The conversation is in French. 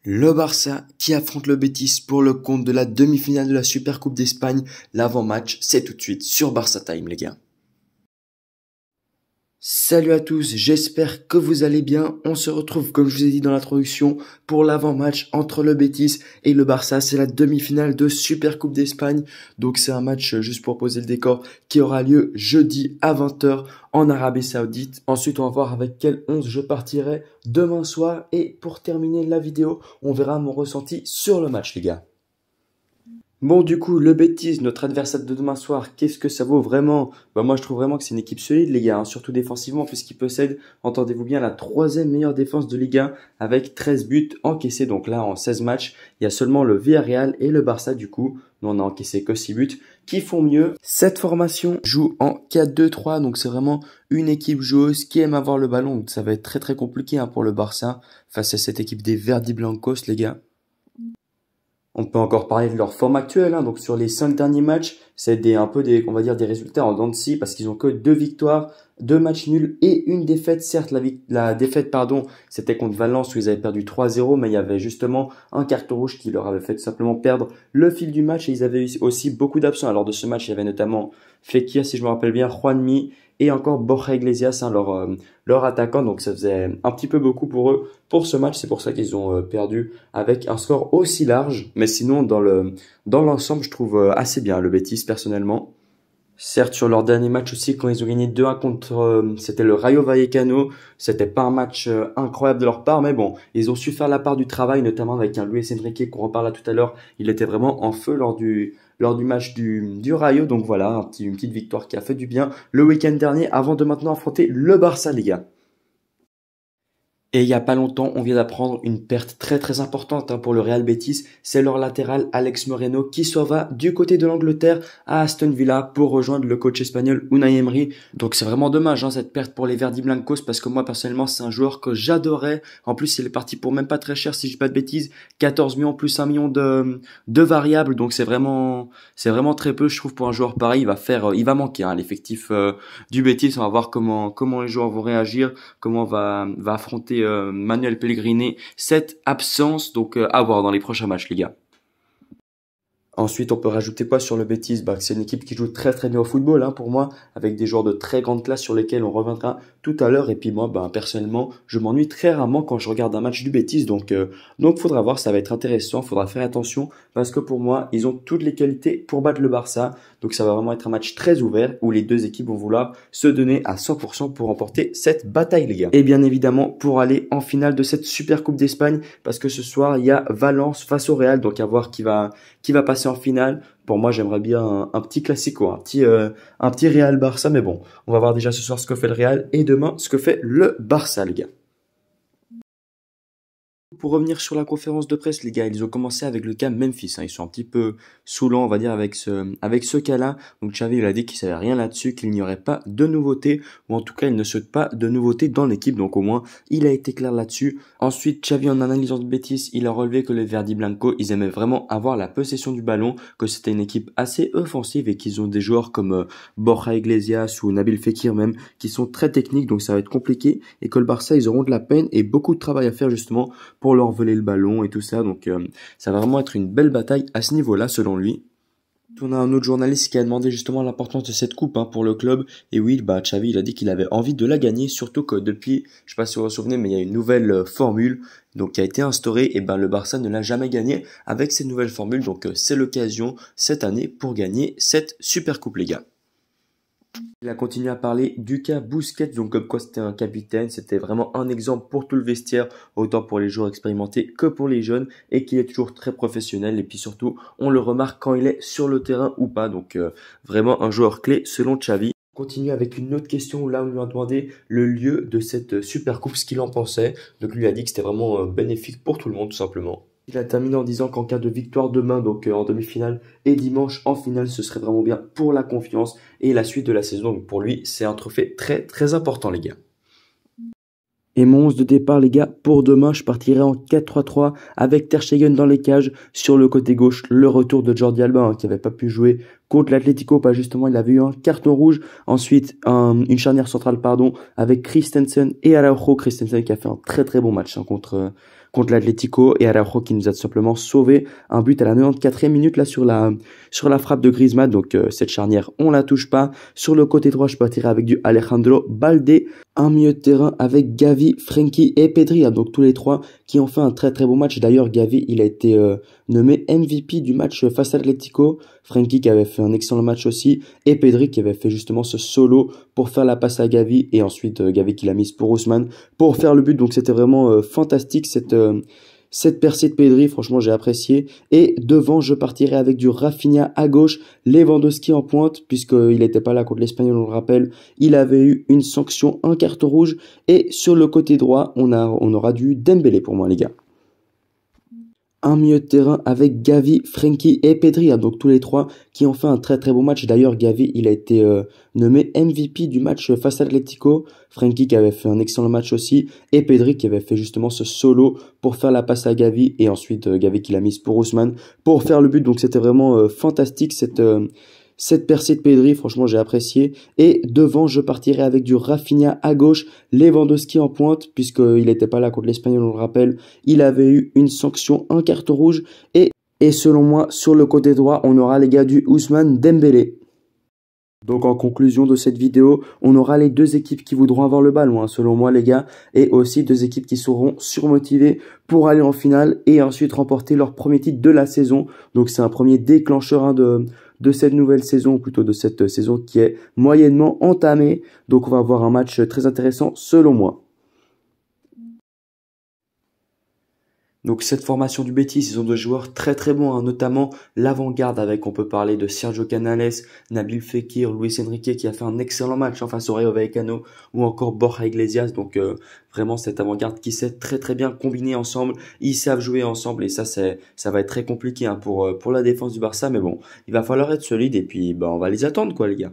Le Barça qui affronte le Betis pour le compte de la demi-finale de la Supercoupe d'Espagne. L'avant-match, c'est tout de suite sur Barça Time, les gars. Salut à tous, j'espère que vous allez bien. On se retrouve, comme je vous ai dit dans l'introduction, pour l'avant-match entre le Betis et le Barça. C'est la demi-finale de Supercoupe d'Espagne. Donc c'est un match, juste pour poser le décor, qui aura lieu jeudi à 20h en Arabie Saoudite. Ensuite, on va voir avec quel 11 je partirai demain soir. Et pour terminer la vidéo, on verra mon ressenti sur le match, les gars. Bon, du coup, le Betis, notre adversaire de demain soir, qu'est-ce que ça vaut vraiment? Moi, je trouve vraiment que c'est une équipe solide, les gars, surtout défensivement, puisqu'il possède, entendez-vous bien, la troisième meilleure défense de Ligue 1 avec 13 buts encaissés. Donc là, en 16 matchs, il y a seulement le Villarreal et le Barça, du coup. Nous, on a encaissé que 6 buts, qui font mieux. Cette formation joue en 4-2-3, donc c'est vraiment une équipe joueuse qui aime avoir le ballon. Donc ça va être très très compliqué pour le Barça face à cette équipe des Verdi Blancos, les gars. On peut encore parler de leur forme actuelle, donc sur les 5 derniers matchs, c'est on va dire des résultats en dents de scie parce qu'ils ont que 2 victoires, 2 matchs nuls et une défaite. Certes, la défaite, c'était contre Valence où ils avaient perdu 3-0, mais il y avait justement un carton rouge qui leur avait fait tout simplement perdre le fil du match et ils avaient aussi beaucoup d'absents. Alors de ce match, il y avait notamment Fekir, si je me rappelle bien, Juanmi et encore Borja Iglesias, leur attaquant. Donc ça faisait un petit peu beaucoup pour eux pour ce match. C'est pour ça qu'ils ont perdu avec un score aussi large. Mais sinon, dans l'ensemble, je trouve assez bien le Betis personnellement. Certes, sur leur dernier match aussi, quand ils ont gagné 2-1 contre, c'était le Rayo Vallecano, c'était pas un match incroyable de leur part, mais bon, ils ont su faire la part du travail, notamment avec un Luis Enrique qu'on reparlera tout à l'heure. Il était vraiment en feu lors du match du Rayo, donc voilà, une petite victoire qui a fait du bien le week-end dernier avant de maintenant affronter le Barça, les gars. Et il y a pas longtemps, on vient d'apprendre une perte très très importante pour le Real Betis. C'est leur latéral Alex Moreno qui s'en va du côté de l'Angleterre à Aston Villa pour rejoindre le coach espagnol Unai Emery. Donc c'est vraiment dommage cette perte pour les Verdi Blancos parce que moi personnellement c'est un joueur que j'adorais. En plus il est parti pour même pas très cher si je dis pas de bêtises, 14 millions plus 1 million de variables. Donc c'est vraiment très peu je trouve pour un joueur pareil. Il va manquer l'effectif du Betis. On va voir comment les joueurs vont réagir, comment va affronter Manuel Pellegrini cette absence, donc à voir dans les prochains matchs, les gars. Ensuite, on peut rajouter quoi sur le Betis? C'est une équipe qui joue très très bien au football pour moi, avec des joueurs de très grande classe sur lesquels on reviendra tout à l'heure. Et puis moi, personnellement, je m'ennuie très rarement quand je regarde un match du Betis. Donc faudra voir, ça va être intéressant, faudra faire attention parce que pour moi, ils ont toutes les qualités pour battre le Barça. Donc ça va vraiment être un match très ouvert où les deux équipes vont vouloir se donner à 100% pour remporter cette bataille, les gars. Et bien évidemment, pour aller en finale de cette Super Coupe d'Espagne, parce que ce soir, il y a Valence face au Real, donc à voir qui va passer en finale. Pour moi, j'aimerais bien un petit classico, un petit Real Barça, mais bon, on va voir déjà ce soir ce que fait le Real et demain ce que fait le Barça, les gars. Pour revenir sur la conférence de presse, les gars, ils ont commencé avec le cas Memphis. Ils sont un petit peu saoulants, on va dire, avec ce cas-là. Donc Xavi, il a dit qu'il savait rien là-dessus, qu'il n'y aurait pas de nouveautés, ou en tout cas, il ne souhaite pas de nouveautés dans l'équipe. Donc au moins, il a été clair là-dessus. Ensuite, Xavi, en analysant de bêtises, il a relevé que les Verdi Blanco, ils aimaient vraiment avoir la possession du ballon, que c'était une équipe assez offensive et qu'ils ont des joueurs comme Borja Iglesias ou Nabil Fekir même, qui sont très techniques, donc ça va être compliqué. Et que le Barça, ils auront de la peine et beaucoup de travail à faire justement pour leur voler le ballon et tout ça. Donc ça va vraiment être une belle bataille à ce niveau-là selon lui. On a un autre journaliste qui a demandé justement l'importance de cette coupe pour le club. Et oui, Xavi, il a dit qu'il avait envie de la gagner, surtout que depuis, je sais pas si vous vous souvenez, mais il y a une nouvelle formule qui a été instaurée. Et le Barça ne l'a jamais gagné avec cette nouvelle formule. Donc c'est l'occasion cette année pour gagner cette super coupe, les gars. Il a continué à parler du cas Busquets, donc comme quoi c'était un capitaine, c'était vraiment un exemple pour tout le vestiaire, autant pour les joueurs expérimentés que pour les jeunes, et qu'il est toujours très professionnel, et puis surtout, on le remarque quand il est sur le terrain ou pas, donc vraiment un joueur clé selon Xavi. On continue avec une autre question où là on lui a demandé le lieu de cette super coupe, ce qu'il en pensait, donc lui a dit que c'était vraiment bénéfique pour tout le monde tout simplement. Il a terminé en disant qu'en cas de victoire demain, donc en demi-finale et dimanche en finale, ce serait vraiment bien pour la confiance et la suite de la saison. Donc pour lui, c'est un trophée très très important, les gars. Et mon 11 de départ, les gars, pour demain, je partirai en 4-3-3 avec Ter Stegen dans les cages. Sur le côté gauche, le retour de Jordi Alba qui n'avait pas pu jouer contre l'Atlético, pas justement, il avait eu un carton rouge. Ensuite, une charnière centrale, avec Christensen et Araujo. Christensen qui a fait un très très bon match contre contre l'Atlético et Araujo qui nous a tout simplement sauvé un but à la 94e minute là sur la frappe de Griezmann. Donc cette charnière, on la touche pas. Sur le côté droit, je partirai avec du Alejandro Balde, un milieu de terrain avec Gavi, Frenkie et Pedri, hein, donc tous les trois qui ont fait un très très bon match. D'ailleurs, Gavi, il a été nommé MVP du match face à l'Atlético. Frenkie qui avait fait un excellent match aussi et Pedri qui avait fait justement ce solo pour faire la passe à Gavi et ensuite Gavi qui l'a mise pour Ousmane pour faire le but. Donc c'était vraiment fantastique cette percée de Pedri, franchement j'ai apprécié. Et devant je partirai avec du Rafinha à gauche, Lewandowski en pointe puisqu'il n'était pas là contre l'Espagnol, on le rappelle, il avait eu une sanction, un carton rouge. Et sur le côté droit on aura du Dembélé pour moi les gars. Un milieu de terrain avec Gavi, Frenkie et Pedri, hein, donc tous les trois qui ont fait un très très bon match. D'ailleurs, Gavi, il a été nommé MVP du match face à l'Atlético. Frenkie qui avait fait un excellent match aussi et Pedri qui avait fait justement ce solo pour faire la passe à Gavi et ensuite Gavi qui l'a mise pour Ousmane pour faire le but. Donc c'était vraiment fantastique cette percée de Pedri, franchement j'ai apprécié. Et devant je partirai avec du Rafinha à gauche, Lewandowski en pointe puisqu'il n'était pas là contre l'Espagnol, on le rappelle, il avait eu une sanction, un carton rouge. Et selon moi sur le côté droit on aura les gars du Ousmane Dembélé. Donc en conclusion de cette vidéo, on aura les deux équipes qui voudront avoir le ballon, hein, selon moi les gars, et aussi deux équipes qui seront surmotivées pour aller en finale et ensuite remporter leur premier titre de la saison. Donc c'est un premier déclencheur hein, de cette nouvelle saison, ou plutôt de cette saison qui est moyennement entamée. Donc on va avoir un match très intéressant selon moi. Donc cette formation du Betis, ils ont deux joueurs très très bons, hein, notamment l'avant-garde avec, on peut parler de Sergio Canales, Nabil Fekir, Luis Enrique qui a fait un excellent match face au Rayo Vallecano ou encore Borja Iglesias. Donc vraiment cette avant-garde qui sait très très bien combiner ensemble, ils savent jouer ensemble et ça va être très compliqué hein, pour la défense du Barça. Mais bon, il va falloir être solide et puis on va les attendre quoi les gars.